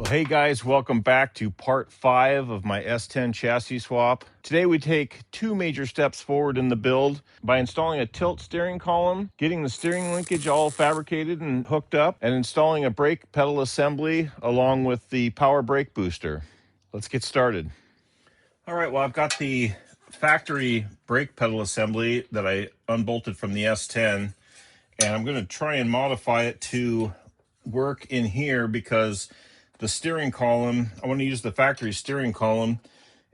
Well, hey guys, welcome back to part 5 of my S-10 chassis swap. Today we take two major steps forward in the build by installing a tilt steering column, getting the steering linkage all fabricated and hooked up, and installing a brake pedal assembly along with the power brake booster. Let's get started. All right, well, I've got the factory brake pedal assembly that I unbolted from the S-10, and I'm going to try and modify it to work in here because the steering column, I want to use the factory steering column,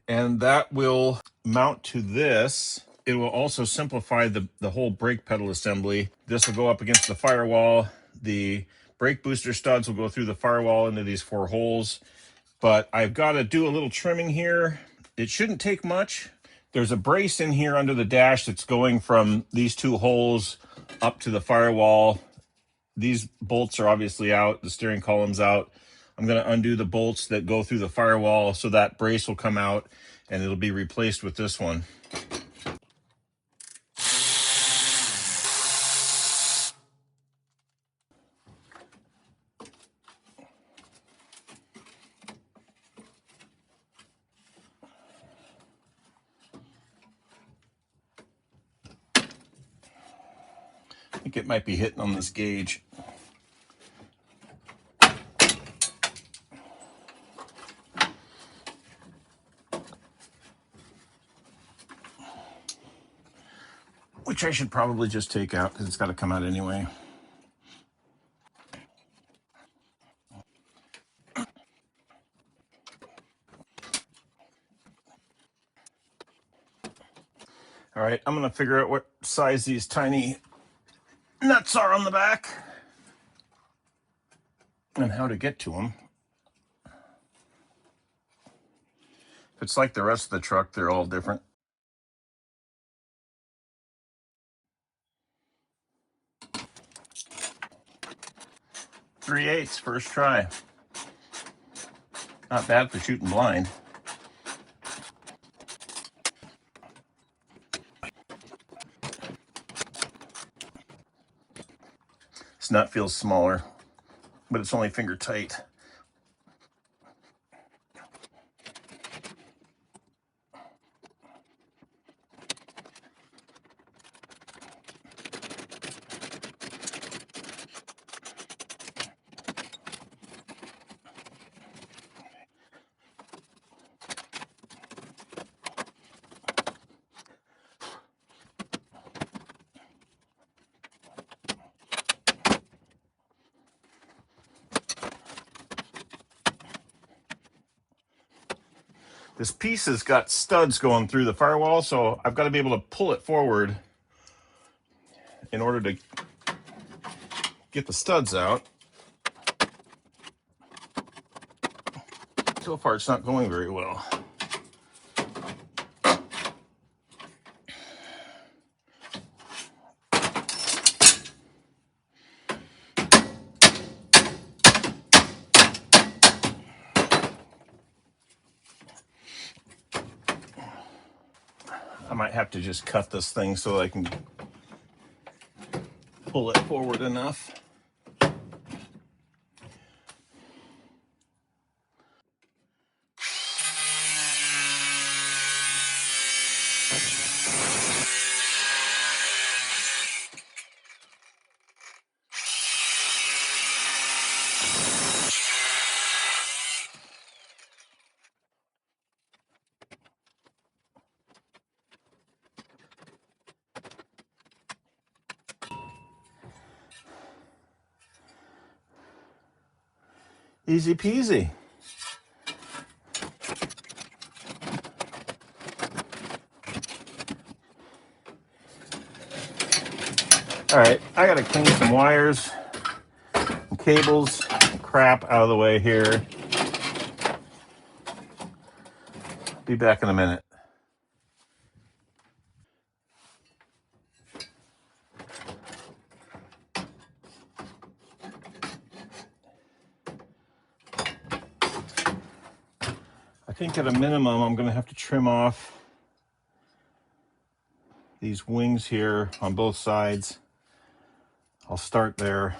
and that will mount to this. It will also simplify the whole brake pedal assembly. This will go up against the firewall. The brake booster studs will go through the firewall into these 4 holes, but I've got to do a little trimming here. It shouldn't take much. There's a brace in here under the dash that's going from these 2 holes up to the firewall. These bolts are obviously out, the steering column's out. I'm going to undo the bolts that go through the firewall so that brace will come out and it'll be replaced with this one. I think it might be hitting on this gauge. Which I should probably just take out because it's got to come out anyway. All right, I'm going to figure out what size these tiny nuts are on the back and how to get to them. If it's like the rest of the truck, they're all different. 3/8 first try. Not bad for shooting blind. This nut feels smaller, but it's only finger tight. This piece has got studs going through the firewall, so I've got to be able to pull it forward in order to get the studs out. So far, it's not going very well. I might have to just cut this thing so I can pull it forward enough. Easy peasy. All right, I gotta clean some wires and cables and crap out of the way here. Be back in a minute. I think at a minimum, I'm gonna have to trim off these wings here on both sides. I'll start there.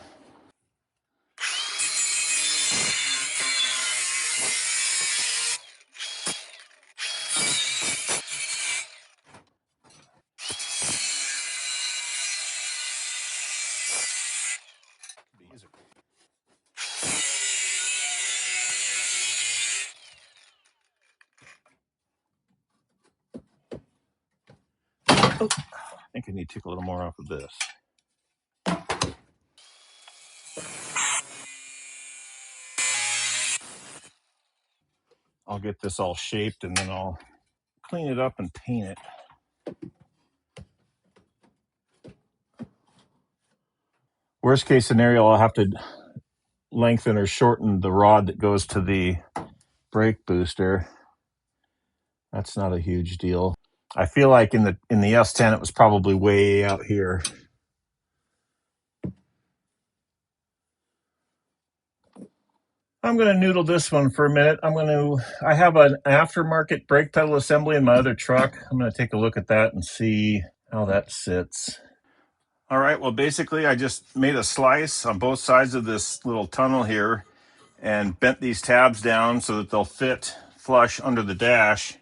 I think I need to take a little more off of this. I'll get this all shaped and then I'll clean it up and paint it. Worst case scenario, I'll have to lengthen or shorten the rod that goes to the brake booster. That's not a huge deal. I feel like in the S-10 it was probably way out here. I'm going to noodle this one for a minute. I have an aftermarket brake pedal assembly in my other truck. I'm going to take a look at that and see how that sits. All right, well, basically I just made a slice on both sides of this little tunnel here and bent these tabs down so that they'll fit flush under the dash.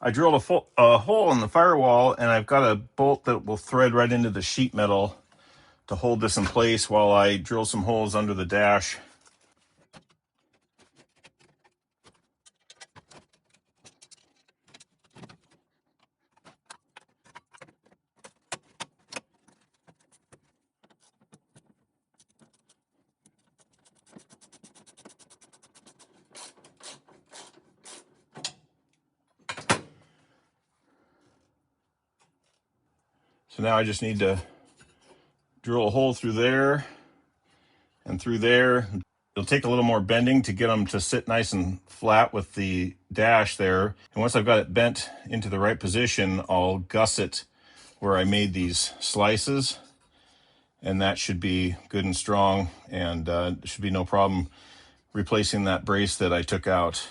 I drilled a hole in the firewall, and I've got a bolt that will thread right into the sheet metal to hold this in place while I drill some holes under the dash. So now I just need to drill a hole through there and through there. It'll take a little more bending to get them to sit nice and flat with the dash there. And once I've got it bent into the right position, I'll gusset where I made these slices. And that should be good and strong, and there should be no problem replacing that brace that I took out.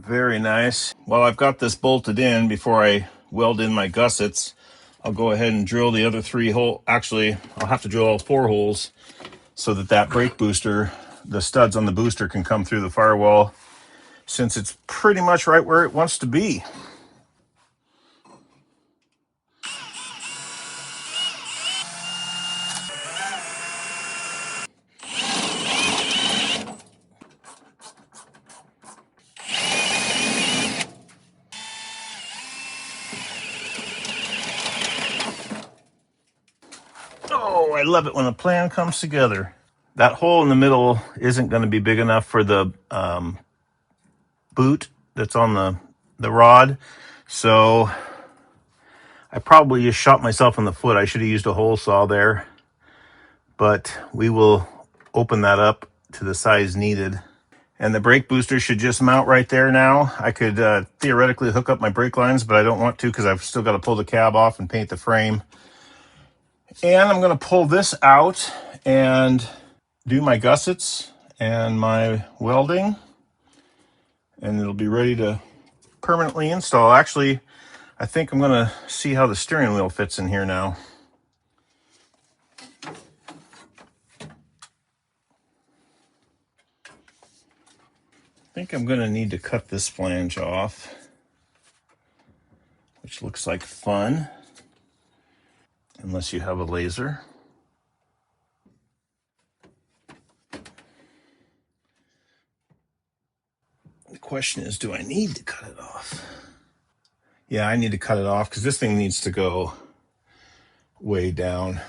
Very nice. While I've got this bolted in, before I weld in my gussets, I'll go ahead and drill the other 3 holes. Actually, I'll have to drill all 4 holes so that that brake booster, the studs on the booster, can come through the firewall, since it's pretty much right where it wants to be. Oh, I love it when a plan comes together. That hole in the middle isn't going to be big enough for the boot that's on the rod, so I probably just shot myself in the foot. I should have used a hole saw there, but we will open that up to the size needed. And the brake booster should just mount right there now. I could theoretically hook up my brake lines, but I don't want to because I've still got to pull the cab off and paint the frame. And I'm going to pull this out and do my gussets and my welding, and it'll be ready to permanently install. Actually, I think I'm going to see how the steering wheel fits in here now. I think I'm going to need to cut this flange off, which looks like fun, unless you have a laser. The question is, do I need to cut it off? Yeah, I need to cut it off because this thing needs to go way down.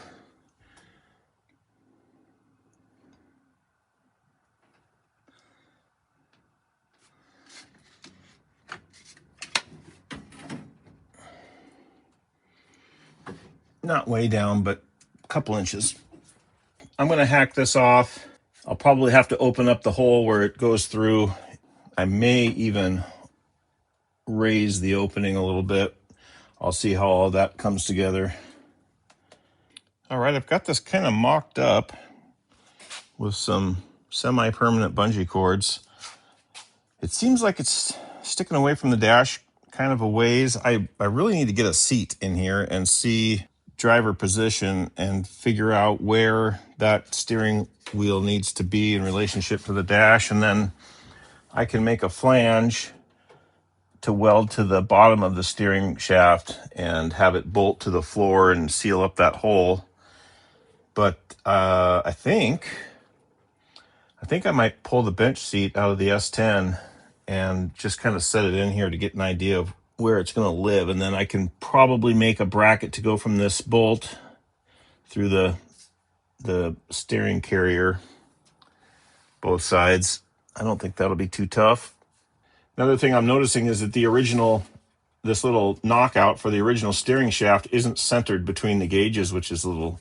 Not way down, but a couple inches. I'm going to hack this off. I'll probably have to open up the hole where it goes through. I may even raise the opening a little bit. I'll see how all that comes together. All right, I've got this kind of mocked up with some semi-permanent bungee cords. It seems like it's sticking away from the dash kind of a ways. I really need to get a seat in here and see driver position and figure out where that steering wheel needs to be in relationship to the dash, and then I can make a flange to weld to the bottom of the steering shaft and have it bolt to the floor and seal up that hole. But I think I might pull the bench seat out of the S-10 and just kind of set it in here to get an idea of where it's going to live, and then I can probably make a bracket to go from this bolt through the steering carrier, both sides. I don't think that'll be too tough. Another thing I'm noticing is that this little knockout for the original steering shaft isn't centered between the gauges, which is a little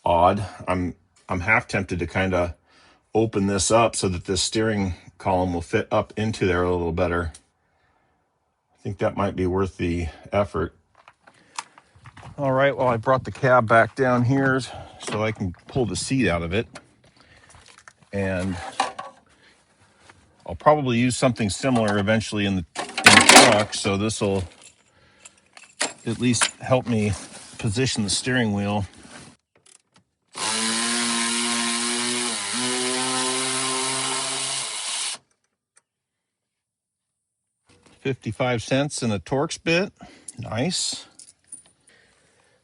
odd. I'm half tempted to kind of open this up so that this steering column will fit up into there a little better. I think that might be worth the effort. All right, well, I brought the cab back down here so I can pull the seat out of it. And I'll probably use something similar eventually in the truck, so this will at least help me position the steering wheel. 55 cents and a Torx bit. Nice.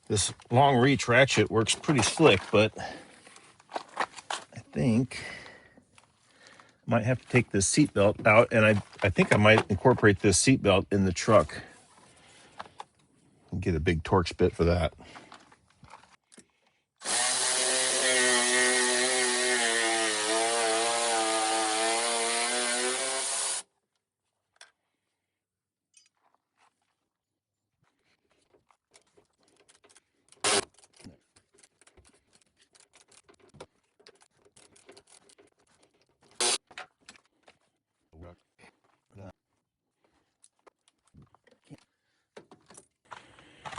This long reach ratchet works pretty slick, but I think I might have to take this seat belt out, and I think I might incorporate this seat belt in the truck and get a big Torx bit for that.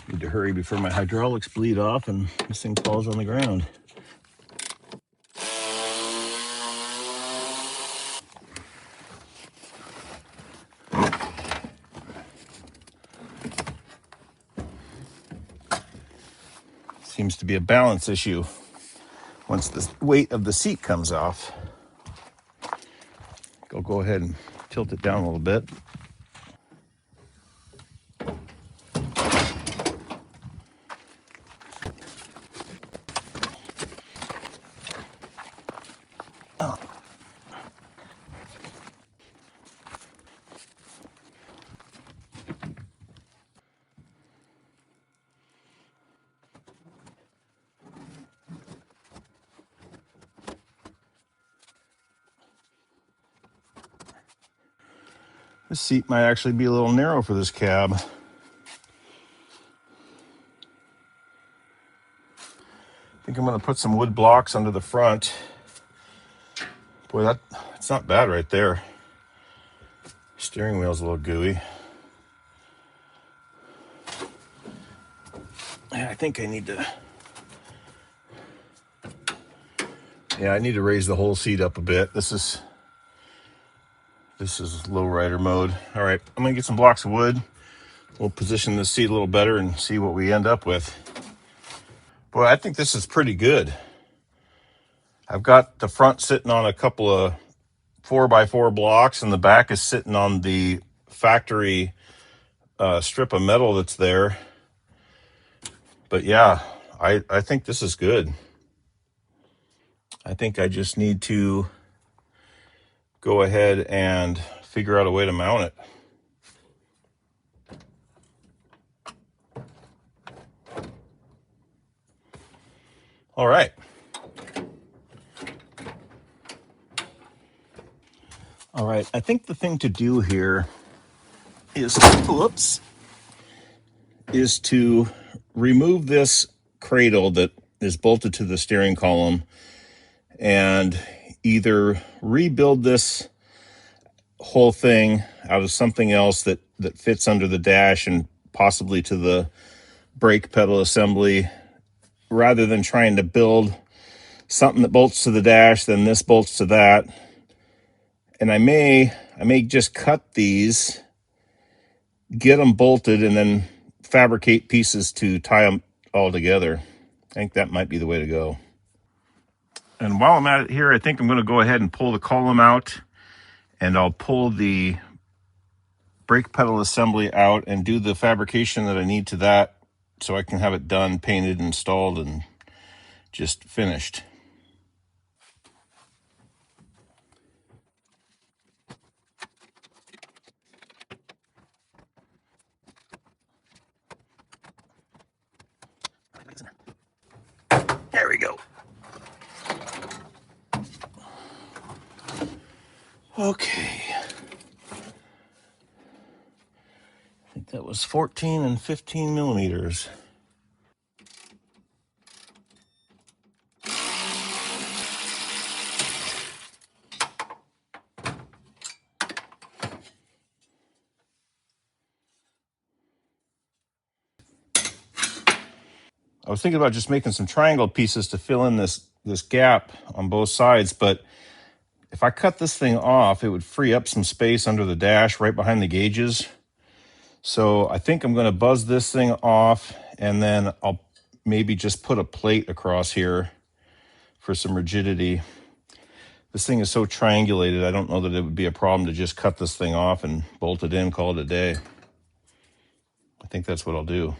Need to hurry before my hydraulics bleed off and this thing falls on the ground. Seems to be a balance issue once the weight of the seat comes off. I'll go ahead and tilt it down a little bit. This seat might actually be a little narrow for this cab. I think I'm going to put some wood blocks under the front. Boy, that's not bad right there. Steering wheel's a little gooey. I think I need to... Yeah, I need to raise the whole seat up a bit. This is lowrider mode. All right, I'm gonna get some blocks of wood. We'll position this seat a little better and see what we end up with. Boy, I think this is pretty good. I've got the front sitting on a couple of 4x4 blocks, and the back is sitting on the factory strip of metal that's there. But yeah, I think this is good. I think I just need to go ahead and figure out a way to mount it. All right. All right, I think the thing to do here is to remove this cradle that is bolted to the steering column and either rebuild this whole thing out of something else that fits under the dash and possibly to the brake pedal assembly, rather than trying to build something that bolts to the dash, then this bolts to that. And I may just cut these, get them bolted, and then fabricate pieces to tie them all together. I think that might be the way to go. And while I'm at it here, I think I'm going to go ahead and pull the column out, and I'll pull the brake pedal assembly out and do the fabrication that I need to that so I can have it done, painted, installed, and just finished. There we go. Okay. I think that was 14 and 15 millimeters. I was thinking about just making some triangle pieces to fill in this gap on both sides, but if I cut this thing off, it would free up some space under the dash right behind the gauges. So I think I'm going to buzz this thing off, and then I'll maybe just put a plate across here for some rigidity. This thing is so triangulated, I don't know that it would be a problem to just cut this thing off and bolt it in, call it a day. I think that's what I'll do.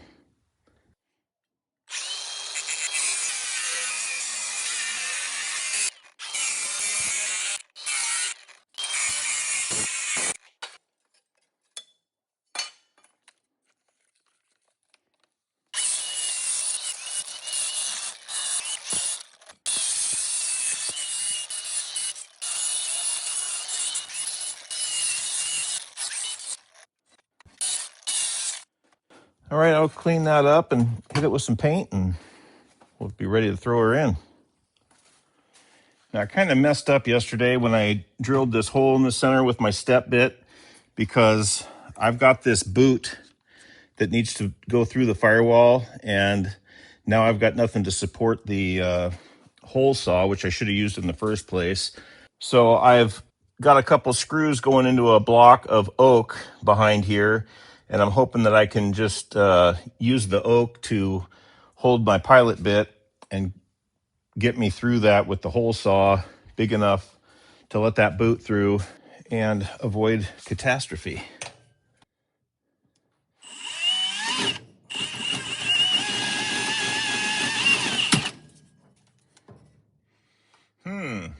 All right, I'll clean that up and hit it with some paint, and we'll be ready to throw her in. Now, I kind of messed up yesterday when I drilled this hole in the center with my step bit, because I've got this boot that needs to go through the firewall, and now I've got nothing to support the hole saw, which I should have used in the first place. So I've got a couple screws going into a block of oak behind here, and I'm hoping that I can just use the oak to hold my pilot bit and get me through that with the hole saw big enough to let that boot through and avoid catastrophe. I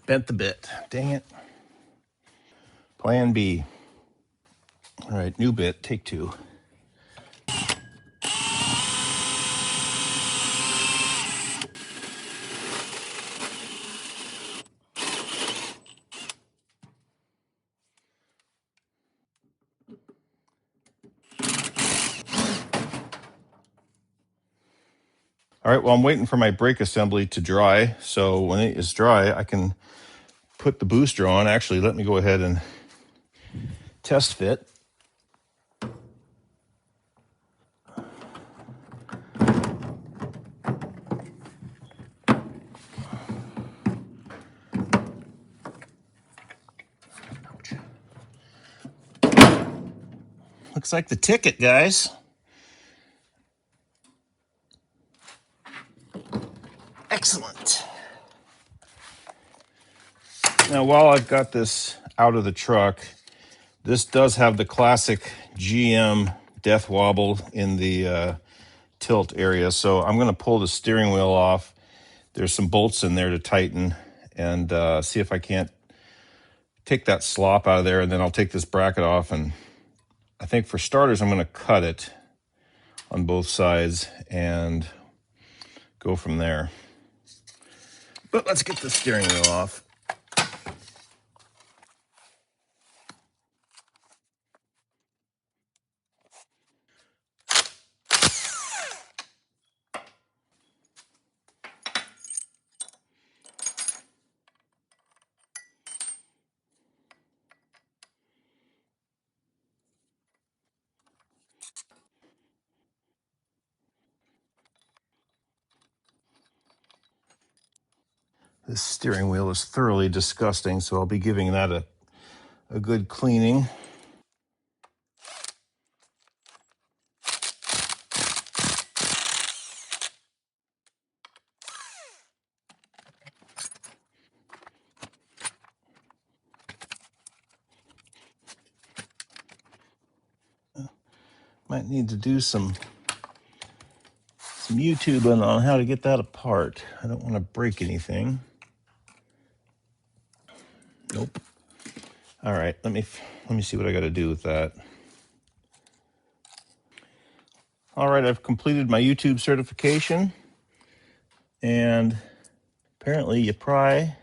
bent the bit. Dang it. Plan B. All right, new bit, take two. All right, well, I'm waiting for my brake assembly to dry. So when it is dry, I can put the booster on. Actually, let me go ahead and test fit. Looks like the ticket, guys. Excellent. Now, while I've got this out of the truck, this does have the classic GM death wobble in the tilt area. So I'm going to pull the steering wheel off. There's some bolts in there to tighten, and see if I can't take that slop out of there, and then I'll take this bracket off. And I think for starters, I'm going to cut it on both sides and go from there. But let's get the steering wheel off. This steering wheel is thoroughly disgusting, so I'll be giving that a good cleaning. Might need to do some YouTubing on how to get that apart. I don't want to break anything. Nope. All right, let me see what I got to do with that. All right, I've completed my YouTube certification, and apparently you pry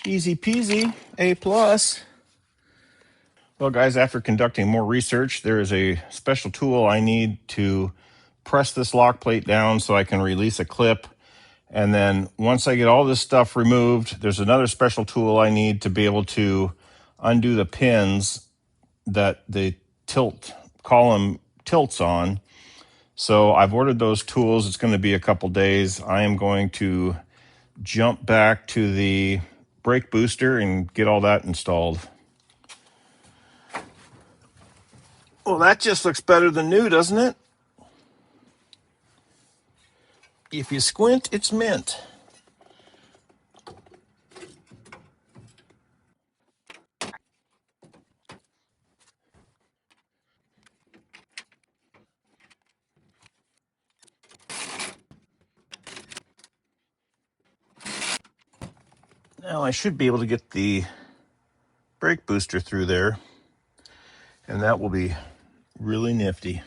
easy peasy, A+. Well, guys, after conducting more research, there is a special tool I need to press this lock plate down so I can release a clip. And then once I get all this stuff removed, there's another special tool I need to be able to undo the pins that the column tilts on. So I've ordered those tools. It's going to be a couple days. I am going to jump back to the brake booster and get all that installed. Well, that just looks better than new, doesn't it? If you squint, it's mint. Now I should be able to get the brake booster through there, and that will be really nifty.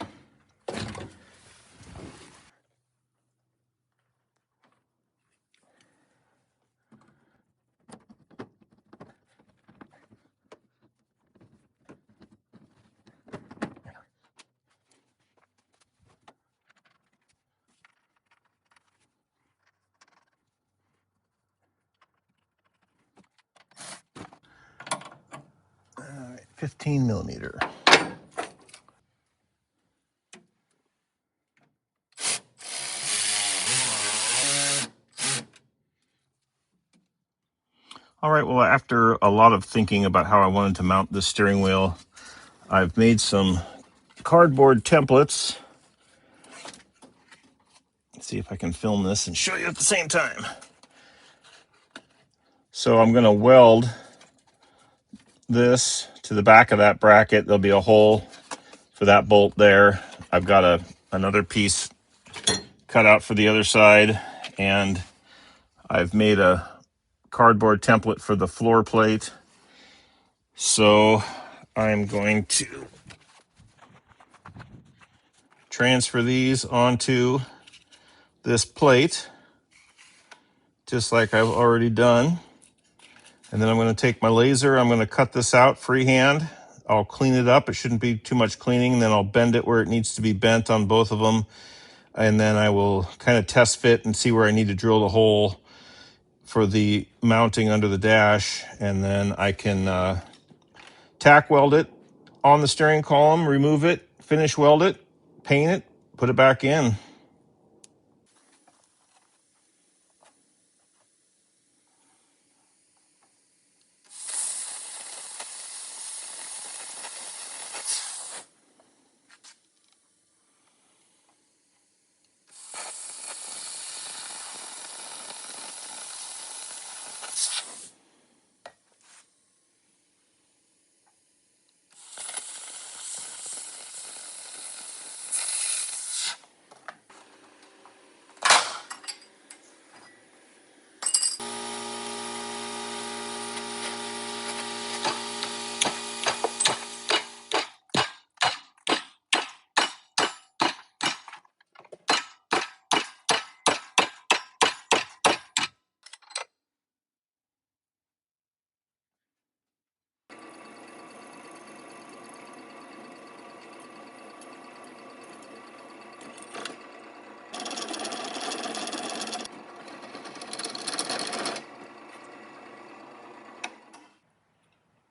All right, 15 millimeter. All right, well, after a lot of thinking about how I wanted to mount this steering wheel, I've made some cardboard templates. Let's see if I can film this and show you at the same time. So I'm going to weld this to the back of that bracket. There'll be a hole for that bolt there. I've got another piece cut out for the other side, and I've made a cardboard template for the floor plate. So I'm going to transfer these onto this plate, just like I've already done. And then I'm going to take my laser, I'm going to cut this out freehand. I'll clean it up. It shouldn't be too much cleaning. Then I'll bend it where it needs to be bent on both of them. And then I will kind of test fit and see where I need to drill the hole for the mounting under the dash. And then I can tack weld it on the steering column, remove it, finish weld it, paint it, put it back in.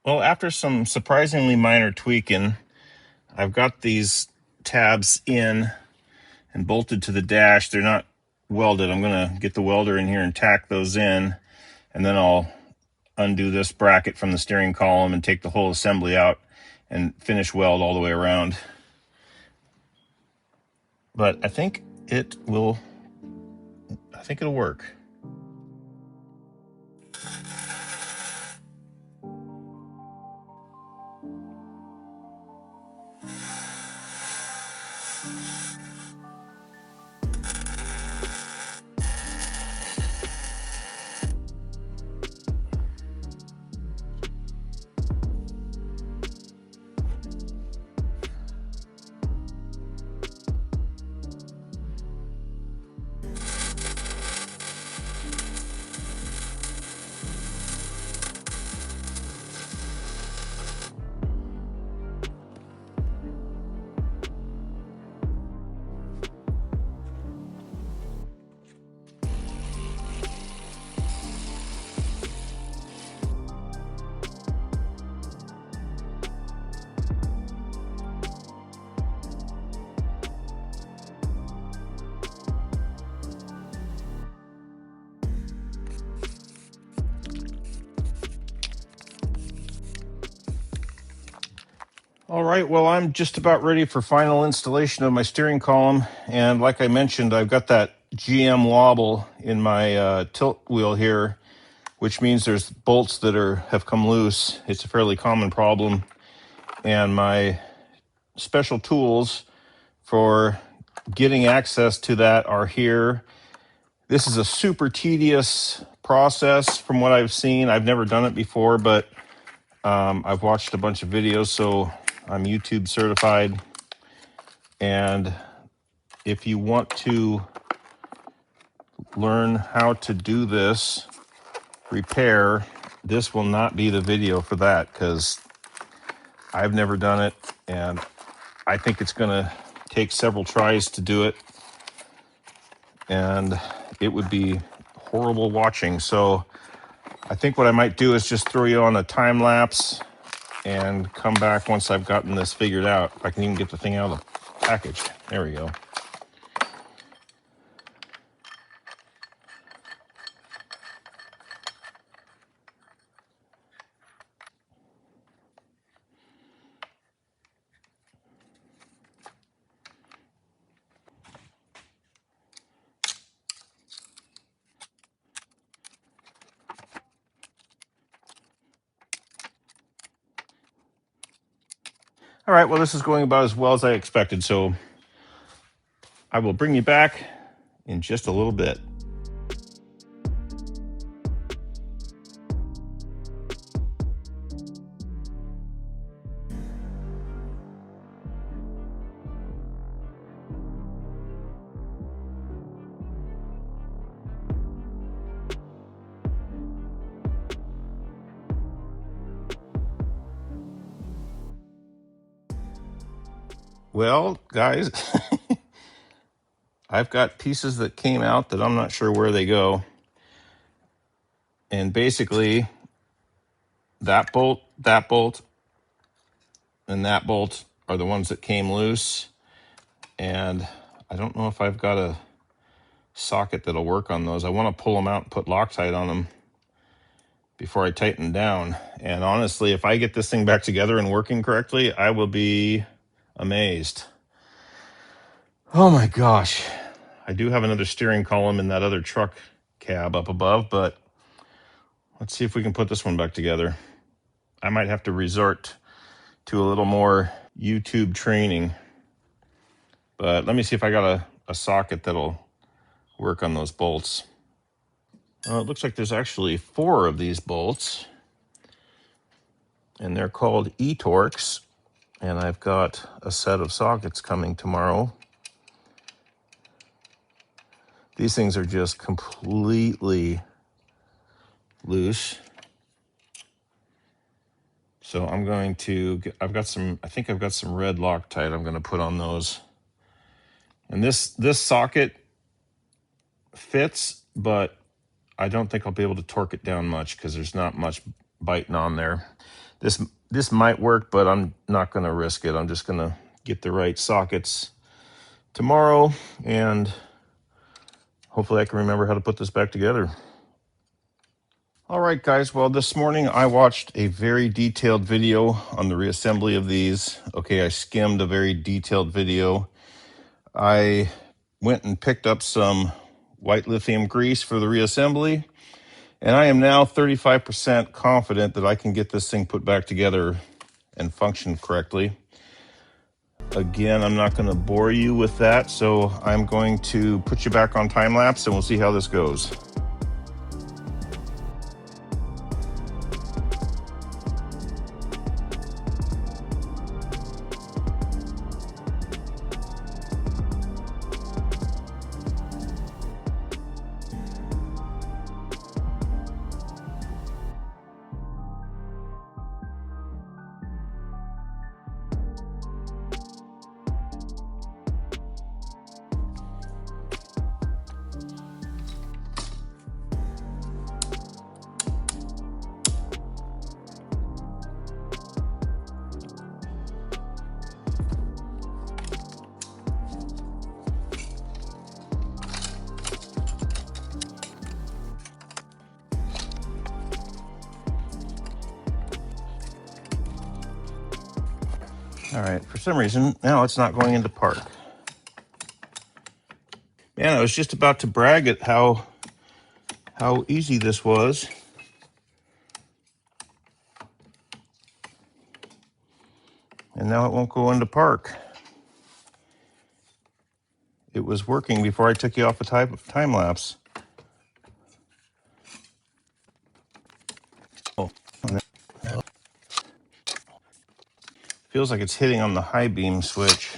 Well, after some surprisingly minor tweaking, I've got these tabs in and bolted to the dash. They're not welded. I'm going to get the welder in here and tack those in, and then I'll undo this bracket from the steering column and take the whole assembly out and finish weld all the way around. But I think it'll work. All right, well, I'm just about ready for final installation of my steering column. And like I mentioned, I've got that GM wobble in my tilt wheel here, which means there's bolts that have come loose. It's a fairly common problem. And my special tools for getting access to that are here. This is a super tedious process from what I've seen. I've never done it before, but I've watched a bunch of videos, so I'm YouTube certified. And if you want to learn how to do this repair, this will not be the video for that, because I've never done it, and I think it's going to take several tries to do it, and it would be horrible watching. So I think what I might do is just throw you on a time lapse and come back once I've gotten this figured out. If I can even get the thing out of the package. There we go. All right, well, this is going about as well as I expected, so I will bring you back in just a little bit. Well, guys, I've got pieces that came out that I'm not sure where they go. And basically, that bolt, and that bolt are the ones that came loose. And I don't know if I've got a socket that'll work on those. I want to pull them out and put Loctite on them before I tighten down. And honestly, if I get this thing back together and working correctly, I will be amazed. Oh my gosh. I do have another steering column in that other truck cab up above, but let's see if we can put this one back together. I might have to resort to a little more YouTube training, but let me see if I got a socket that'll work on those bolts. It looks like there's actually 4 of these bolts, and they're called E-Torx, and I've got a set of sockets coming tomorrow. These things are just completely loose. So I'm going to I think I've got some red Loctite I'm going to put on those. And this socket fits, but I don't think I'll be able to torque it down much because there's not much biting on there. This might work, but I'm not going to risk it. I'm just going to get the right sockets tomorrow, and hopefully I can remember how to put this back together. All right, guys. Well, this morning I watched a very detailed video on the reassembly of these. Okay, I skimmed a very detailed video. I went and picked up some white lithium grease for the reassembly, and I am now 35% confident that I can get this thing put back together and function correctly. Again, I'm not going to bore you with that, so I'm going to put you back on time lapse and we'll see how this goes. All right, for some reason, now it's not going into park. Man, I was just about to brag at how easy this was. And now it won't go into park. It was working before I took you off a time lapse. Oh, feels like it's hitting on the high beam switch.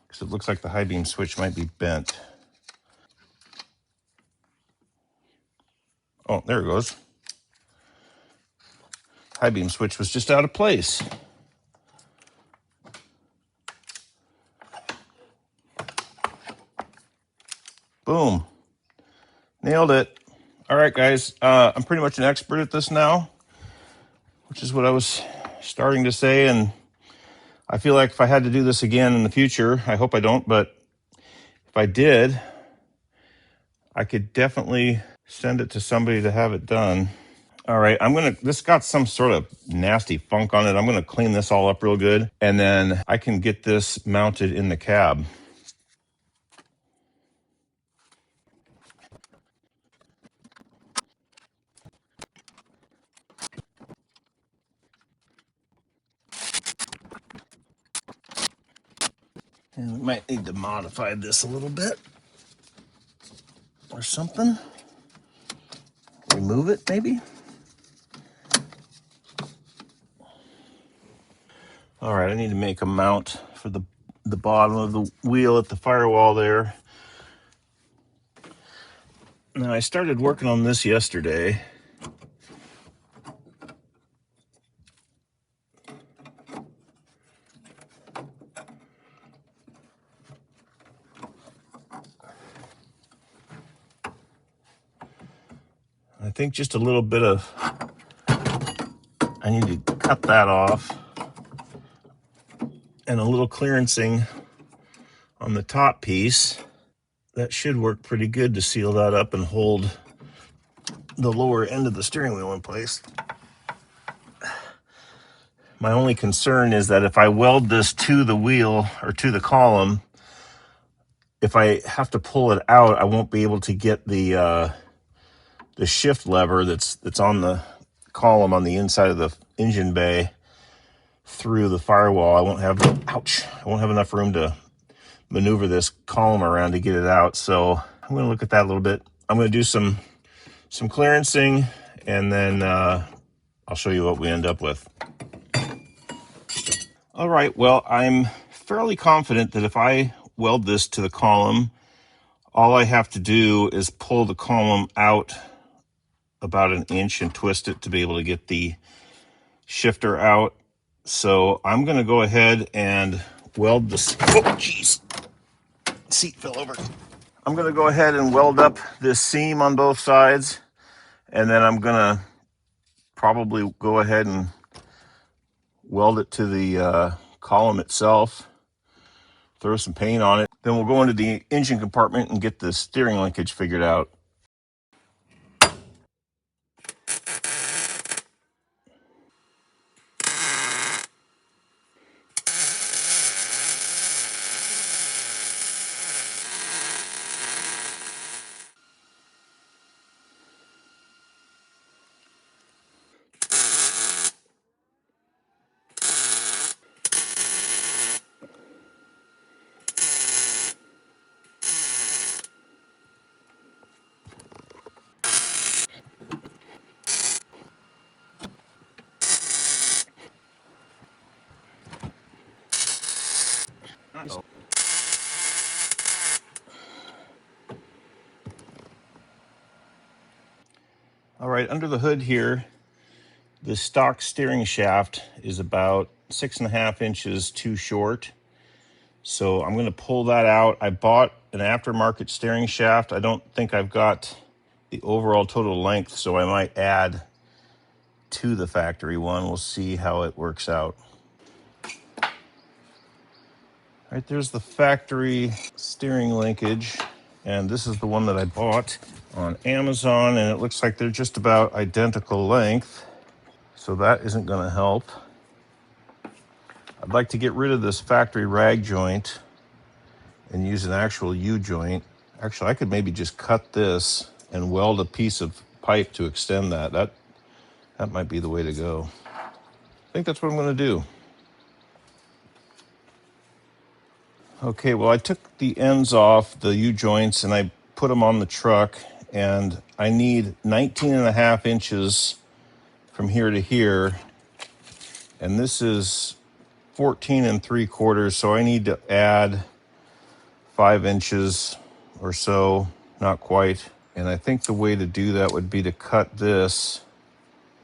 Because it looks like the high beam switch might be bent. Oh, there it goes. High beam switch was just out of place. Boom. Nailed it. All right, guys. I'm pretty much an expert at this now, which is what I was starting to say. And I feel like if I had to do this again in the future, I hope I don't, but if I did, I could definitely send it to somebody to have it done. All right, this got some sort of nasty funk on it. I'm gonna clean this all up real good, and then I can get this mounted in the cab. And we might need to modify this a little bit or something. Remove it, maybe. All right, I need to make a mount for the bottom of the wheel at the firewall there. Now, I started working on this yesterday. I think just a little bit of, I need to cut that off, and a little clearancing on the top piece. That should work pretty good to seal that up and hold the lower end of the steering wheel in place. My only concern is that if I weld this to the wheel or to the column, if I have to pull it out, I won't be able to get the shift lever that's on the column on the inside of the engine bay through the firewall. I won't have enough room to maneuver this column around to get it out. So I'm going to look at that a little bit. I'm going to do some clearancing, and then I'll show you what we end up with. All right, well, I'm fairly confident that if I weld this to the column, all I have to do is pull the column out about an inch and twist it to be able to get the shifter out. So I'm going to go ahead and weld this. Oh, jeez. Seat fell over. I'm going to go ahead and weld up this seam on both sides, And then I'm gonna probably go ahead and weld it to the column itself, throw some paint on it. Then we'll go into the engine compartment and get the steering linkage figured out. All right, under the hood here, the stock steering shaft is about 6.5 inches too short. So I'm gonna pull that out. I bought an aftermarket steering shaft. I don't think I've got the overall total length, so I might add to the factory one. We'll see how it works out. All right, there's the factory steering linkage, and this is the one that I bought on Amazon, and it looks like they're just about identical length, so that isn't gonna help. I'd like to get rid of this factory rag joint and use an actual U-joint. Actually, I could maybe just cut this and weld a piece of pipe to extend that. That might be the way to go. I think that's what I'm gonna do. Okay, well, I took the ends off the U-joints and I put them on the truck, and I need 19.5 inches from here to here, and this is 14 3/4, so I need to add 5 inches or so, not quite. And I think the way to do that would be to cut this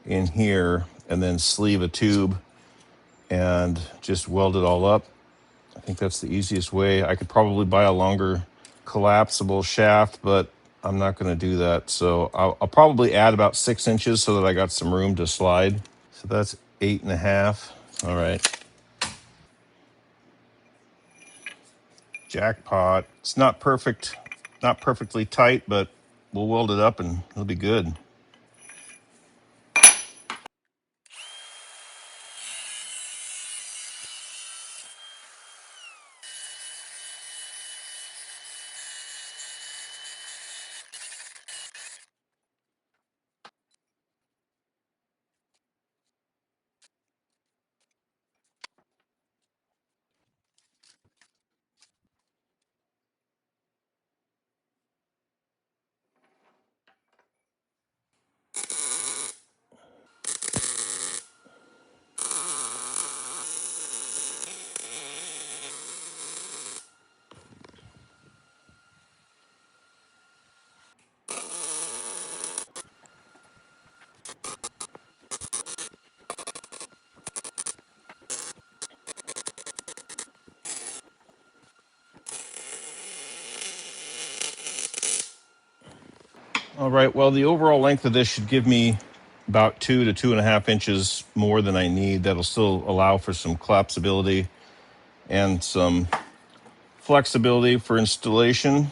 in here and then sleeve a tube and just weld it all up. I think that's the easiest way. I could probably buy a longer collapsible shaft, but I'm not going to do that. So I'll probably add about 6 inches so that I got some room to slide. So that's 8.5. All right. Jackpot. It's not perfect, not perfectly tight, but we'll weld it up and it'll be good. All right, well, the overall length of this should give me about 2 to 2.5 inches more than I need. That'll still allow for some collapsibility and some flexibility for installation.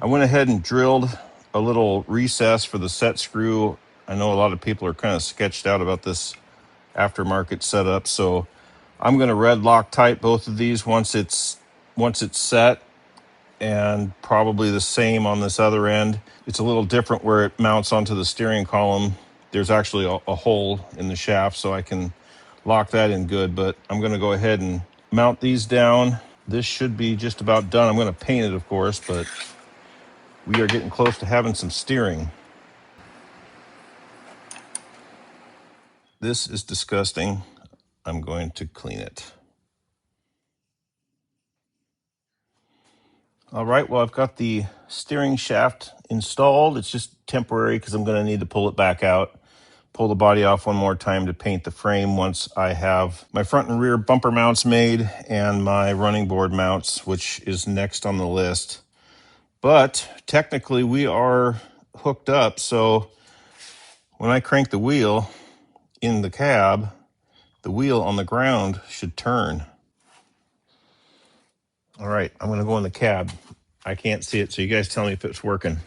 I went ahead and drilled a little recess for the set screw. I know a lot of people are kind of sketched out about this aftermarket setup, so I'm going to red Loctite both of these once it's set, and probably the same on this other end. It's a little different where it mounts onto the steering column. There's actually a hole in the shaft, so I can lock that in good, but I'm going to go ahead and mount these down. This should be just about done. I'm going to paint it, of course, but we are getting close to having some steering. This is disgusting. I'm going to clean it. All right, well, I've got the steering shaft installed. It's just temporary because I'm going to need to pull it back out, pull the body off one more time to paint the frame once I have my front and rear bumper mounts made and my running board mounts, which is next on the list. But technically we are hooked up, so When I crank the wheel in the cab, the wheel on the ground should turn. All right, I'm gonna go in the cab. I can't see it, so you guys tell me if it's working.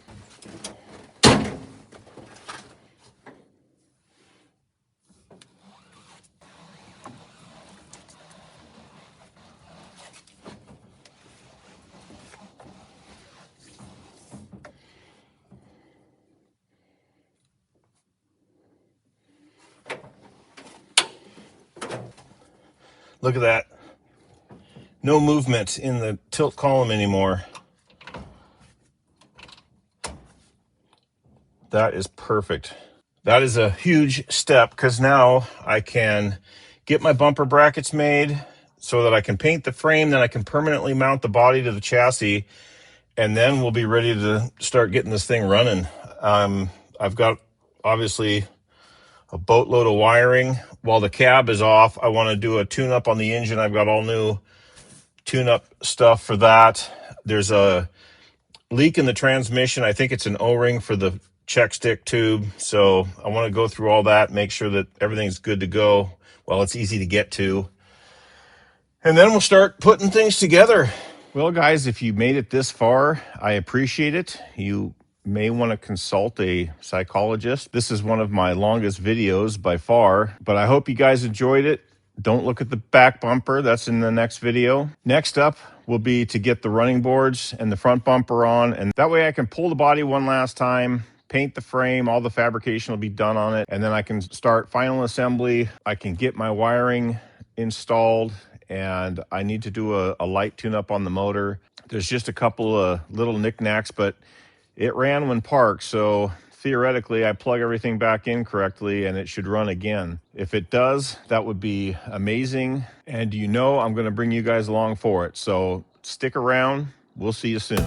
Look at that. No movement in the tilt column anymore. That is perfect. That is a huge step because now I can get my bumper brackets made so that I can paint the frame, then I can permanently mount the body to the chassis, and then we'll be ready to start getting this thing running. I've got obviously a boatload of wiring. While the cab is off, I want to do a tune-up on the engine. I've got all new tune-up stuff for that. There's a leak in the transmission. I think it's an O-ring for the check stick tube. So I want to go through all that, make sure that everything's good to go. Well, it's easy to get to. And then we'll start putting things together. Well, guys, if you made it this far, I appreciate it. You may want to consult a psychologist. This is one of my longest videos by far, but I hope you guys enjoyed it. Don't look at the back bumper. That's in the next video. Next up will be to get the running boards and the front bumper on, and that way I can pull the body one last time, paint the frame, all the fabrication will be done on it, and then I can start final assembly. I can get my wiring installed, and I need to do a light tune-up on the motor. There's just a couple of little knickknacks, but it ran when parked, so theoretically I plug everything back in correctly and it should run again. If it does, that would be amazing, and you know I'm going to bring you guys along for it, so stick around. We'll see you soon.